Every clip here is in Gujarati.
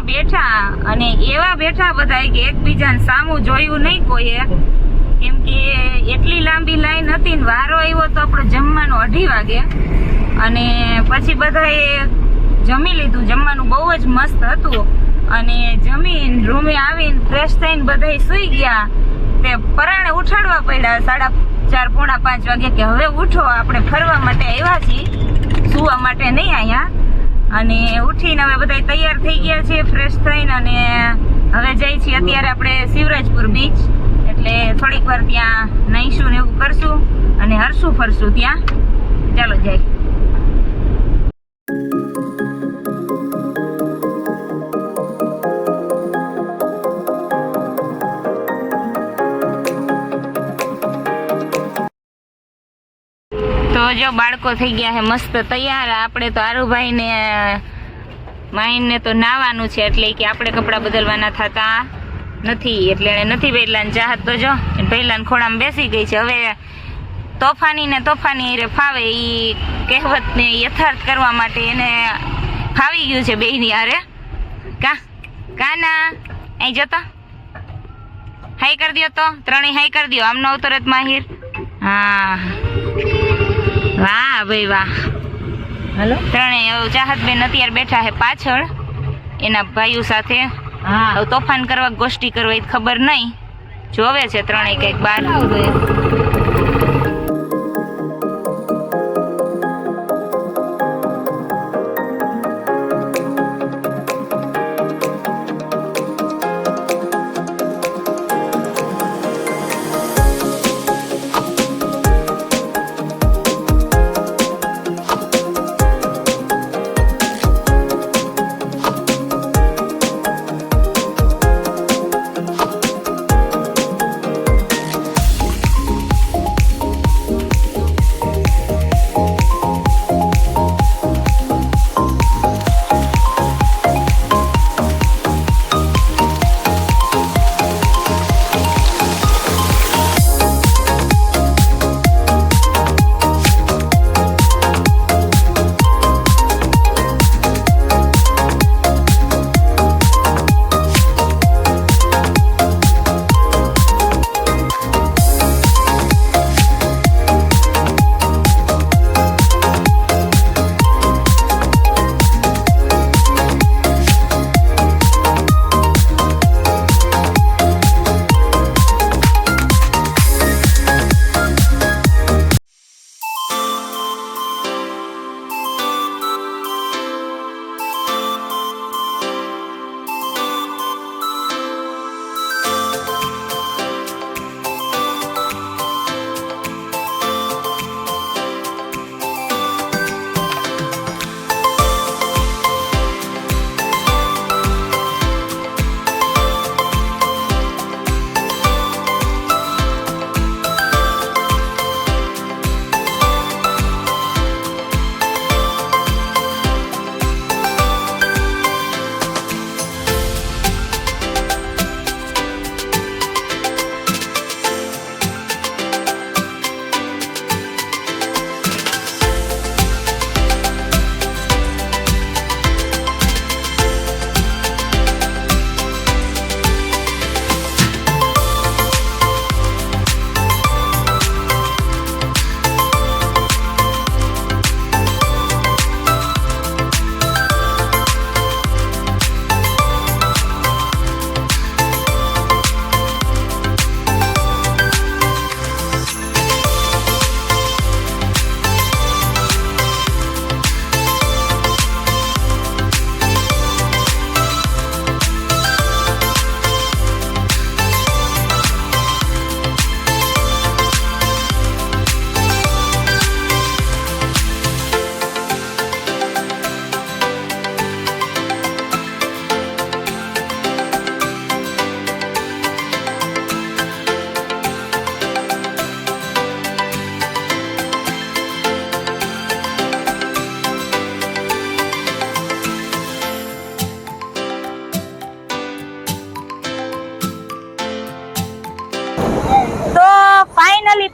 ત્યાં બેઠા અને એવા બેઠા બધા કે એકબીજાને સામું જોયું નહીં કોઈએ, કેમ કે એટલી લાંબી લાઈન હતી ને વારો આવ્યો તો આપણો જમવાનો 2:30 વાગે અને પછી બધાએ જમી લીધું. જમવાનું બહુ જ મસ્ત હતું અને જમીન રૂમે આવીને ફ્રેશ થઈને બધા સુઈ ગયા. તે પરાણે ઉઠાડવા પડ્યા 4:30 પોણા 5 વાગે કે હવે ઉઠો, આપણે ફરવા માટે આવ્યા છીએ, સુવા માટે નહીં અહીંયા. અને ઉઠીને હવે બધા તૈયાર થઈ ગયા છે ફ્રેશ થઈને અને હવે જઈએ છીએ અત્યારે આપણે શિવરાજપુર બીચ. એટલે થોડીક વાર ત્યાં નાહીશું ને એવું કરશું અને હરશું ફરશું ત્યાં. ચાલો જાય. તો જો બાળકો થઈ ગયા છે મસ્ત તૈયાર. આપણે તો આરુભાઈ ને માઈન ને તો નાવાનું છે એટલે કે આપણે કપડાં બદલવાના થતા નથી એટલે એને નથી બદલા. ચાહત તો જો પહેલા ખોળામાં બેસી ગઈ છે. હવે તોફાની ને તોફાની રે ફાવે એ કહેવત ને યથાર્થ કરવા માટે એને ફાવી ગયું છે બેયની હારે. કાના અહીં જતો હાઈ કરી દો, તો ત્રણેય હાઈ કરી દો. આમનો અવતરત માહિર. હા વાહ ભાઈ વાહ. હાલો ત્રણેય ચાહત બેન અત્યારે બેઠા છે પાછળ એના ભાઈઓ સાથે. હા તોફાન કરવા ગોષ્ઠી કરવા એ ખબર નહીં, જોવે છે ત્રણેય કઈક બહાર.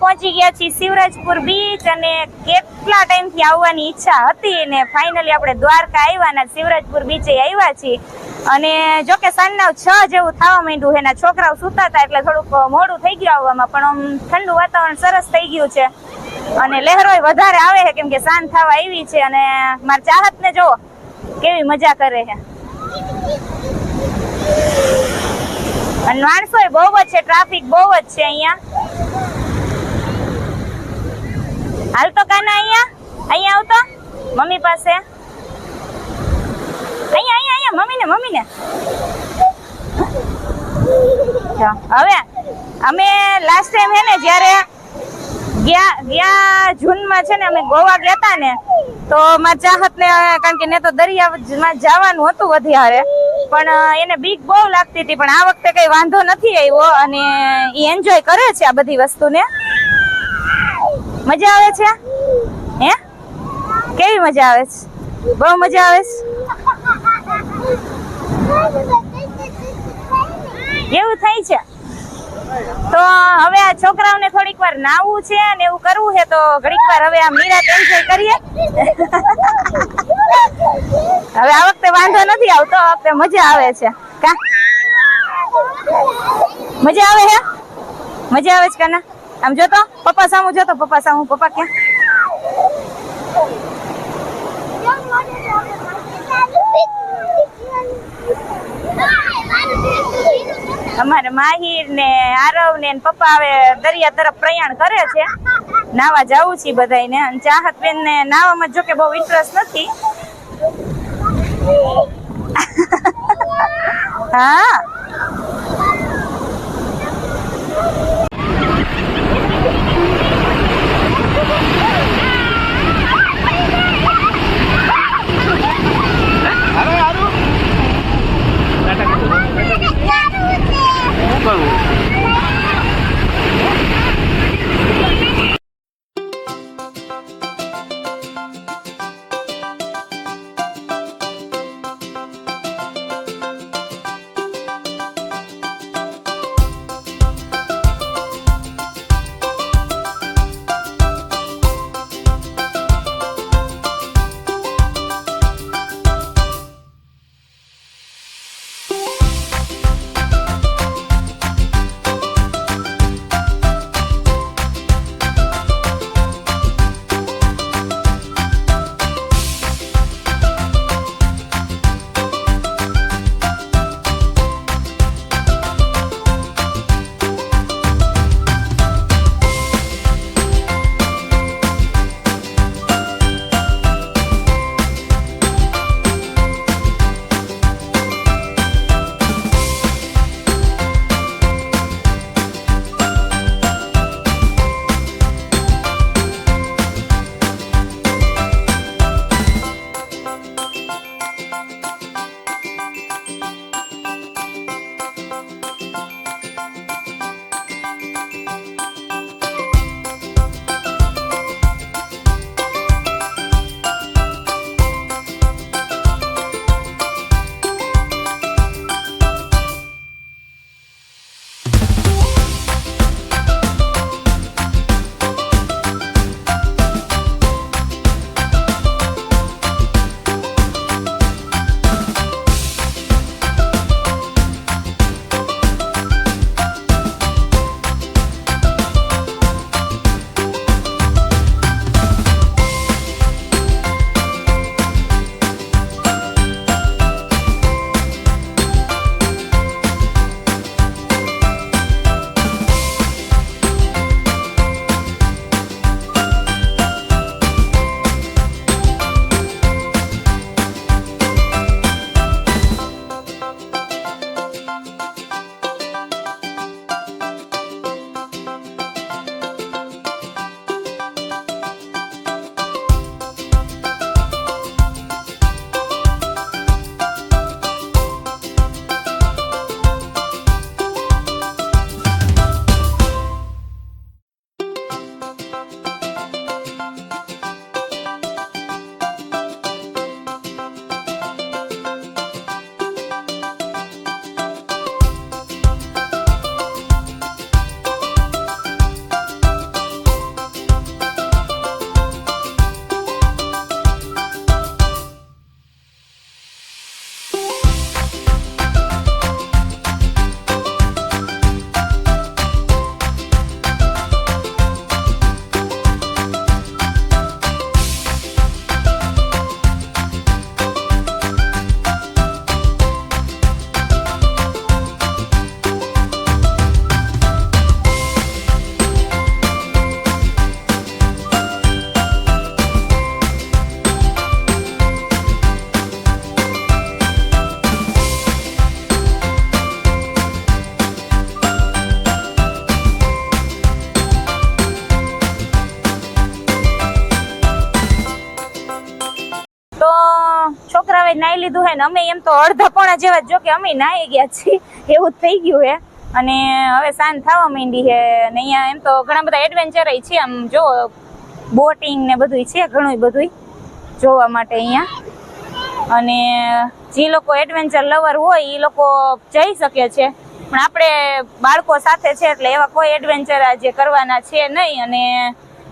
પહોંચી ગયા છીએ શિવરાજપુર બીચ અને કેક કેટલા ટાઈમથી આવવાની ઈચ્છા હતી ને ફાઇનલી આપણે દ્વારકા આવ્યા ને શિવરાજપુર બીચે આવ્યા છીએ. અને જો કે સાંજના 6 જેવું થવા માંડ્યું એના છોકરાઓ સૂતા હતા એટલે થોડુંક મોડું થઈ ગયું આવવામાં, પણ આમ ઠંડુ વાતાવરણ સરસ થઈ ગયું છે અને લહેરોય વધારે આવે છે કેમ કે સાંજ થવા આવી છે. અને મારા ચાહતને જો કેવી મજા કરે છે. અને માણસોય બહુ જ છે, ટ્રાફિક બહુ જ છે અહીંયા. હાલ તો કાના અહીંયા આવતો મમ્મી પાસે. અહીંયા મમ્મીને હવે અમે લાસ્ટ ટાઈમ હે ને જ્યારે ગયા જૂનમાં છે ને અમે ગોવા ગયા હતા ને તો મારા ચાહતને કારણ કે ને તો દરિયામાં જવાનું હતું વધારે પણ એને બીક બહુ લાગતી હતી, પણ આ વખતે કઈ વાંધો નથી આવ્યો અને એ એન્જોય કરે છે આ બધી વસ્તુને. મજા આવે છે હે? કેવી મજા આવે છે? બહુ મજા આવે છે. એવું થાય છે. તો હવે આ છોકરાઓને થોડીક વાર નાવું છે અને એવું કરવું છે તો ઘડીક વાર હવે આ મીરાત એન્જોય કરીએ. હવે આ વખતે વાંધો નથી આવતો, આ વખતે મજા આવે છે. કા મજા આવે છે? મજા આવે છે કાના? આમ જોતો પપ્પા સામું જોતો, પપ્પા સામું. પપ્પા ક્યાં? અમારે માહિર ને આરવ ને પપ્પા હવે દરિયા તરફ પ્રયાણ કરે છે. નાવા જવું છે બધાને. અને ચાહત બેન ને નાવામાં જો કે બહુ ઇન્ટરેસ્ટ નથી. હા છોકરાઓએ નાહી લીધું હે ને અમે એમ તો અડધા પોણા જેવા જો કે અમે નાહી ગયા છીએ એવું જ થઈ ગયું હે અને હવે સાંજ થવા માંડી છે અને અહીંયા એમ તો ઘણા બધા એડવેન્ચર છે આમ જો બોટિંગ ને બધું છે ઘણું બધું જોવા માટે અહીંયા અને જે લોકો એડવેન્ચર લવર હોય એ લોકો જઈ શકે છે પણ આપણે બાળકો સાથે છે એટલે એવા કોઈ એડવેન્ચર આજે કરવાના છે નહીં અને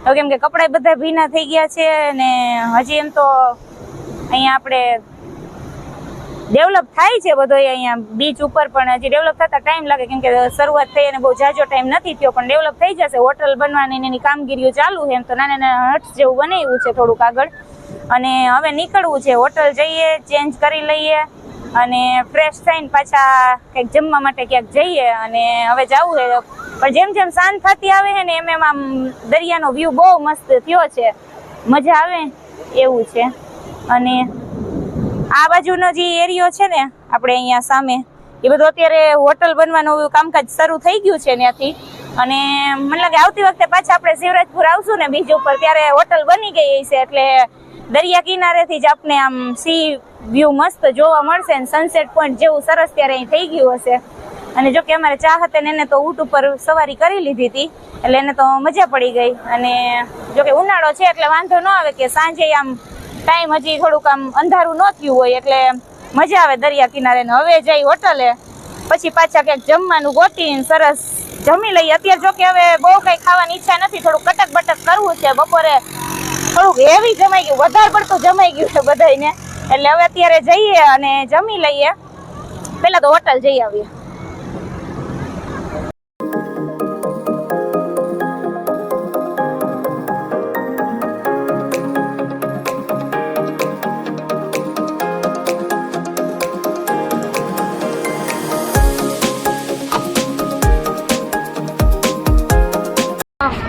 કેમ કે કપડા બધા ભીના થઈ ગયા છે ને હજી એમ તો અહીંયા આપણે ડેવલપ થાય છે બધો અહીંયા બીચ ઉપર પણ હજી ડેવલપ થતા ટાઈમ લાગે કેમ કે શરૂઆત થઈ અને બહુ જાજો ટાઈમ નથી થયો પણ ડેવલપ થઈ જશે હોટલ બનવાની એની કામગીરીઓ ચાલુ છે એમ તો નાના નાના હટ્સ જેવું બનાવ્યું છે થોડુંક આગળ અને હવે નીકળવું છે હોટલ જઈએ ચેન્જ કરી લઈએ અને ફ્રેશ થઈને પાછા કંઈક જમવા માટે ક્યાંક જઈએ અને હવે જવું છે પણ જેમ જેમ સાંજ થતી આવે છે ને એમ આમ દરિયાનો વ્યૂ બહુ મસ્ત થયો છે મજા આવે એવું છે અને આ બાજુનો જે એરિયો છે ને આપણે અહીંયા સામે એ બધું અત્યારે હોટલ બનવાનું કામકાજ શરૂ થઈ ગયું છે ત્યાંથી અને મને લાગે આવતી વખતે પાછા આપણે શિવરાજપુર આવશું ને બીજ ઉપર ત્યારે હોટલ બની ગઈ છે એટલે દરિયા કિનારેથી જ આપણે આમ સી વ્યૂ મસ્ત જોવા મળશે ને સનસેટ પોઈન્ટ જેવું સરસ ત્યારે અહીં થઈ ગયું હશે અને જો કે અમારે ચાહતે ને એને તો ઊંટ ઉપર સવારી કરી લીધી હતી એટલે એને તો મજા પડી ગઈ અને જો કે ઉનાળો છે એટલે વાંધો ન આવે કે સાંજે આમ ટાઈમ હજી થોડુંક આમ અંધારું ન થયું હોય એટલે મજા આવે દરિયા કિનારે ને હવે જઈ હોટલે પછી પાછા ક્યાંક જમવાનું ગોતીને સરસ જમી લઈએ અત્યારે જો કે હવે બહુ કઈ ખાવાની ઈચ્છા નથી થોડુંક કટક બટક કરવું છે બપોરે થોડુંક હેવી જમાઈ ગયું વધારે પડતું જમાઈ ગયું છે બધાને એટલે હવે અત્યારે જઈએ અને જમી લઈએ પેલા તો હોટલ જઈ આવીએ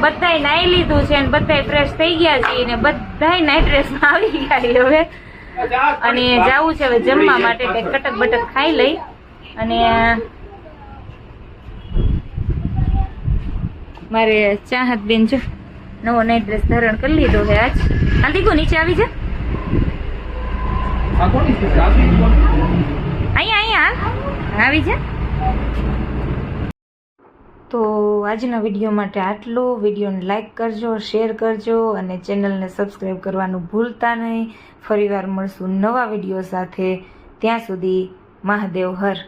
બધાય નાઈ લીધું છે ને બધાય ફ્રેશ થઈ ગયા છે ને બધાય નાઈટ ડ્રેસમાં આવી ગયા હવે અને જાવું છે હવે જમવા માટે કંઈક કટક બટક ખાઈ લઈ અને મારે ચાહત બેન જો નવો નાઈટ ડ્રેસ ધારણ કરી લીધો છે આજ હાલ દીકો નીચે આવી જા અહીંયા આવી જા તો આજના વિડીયો માટે આટલું વિડીયોને લાઈક કરજો શેર કરજો અને ચેનલને સબસ્ક્રાઈબ કરવાનું ભૂલતા નહીં ફરીવાર મળશું નવા વિડીયો સાથે ત્યાં સુધી મહાદેવ હર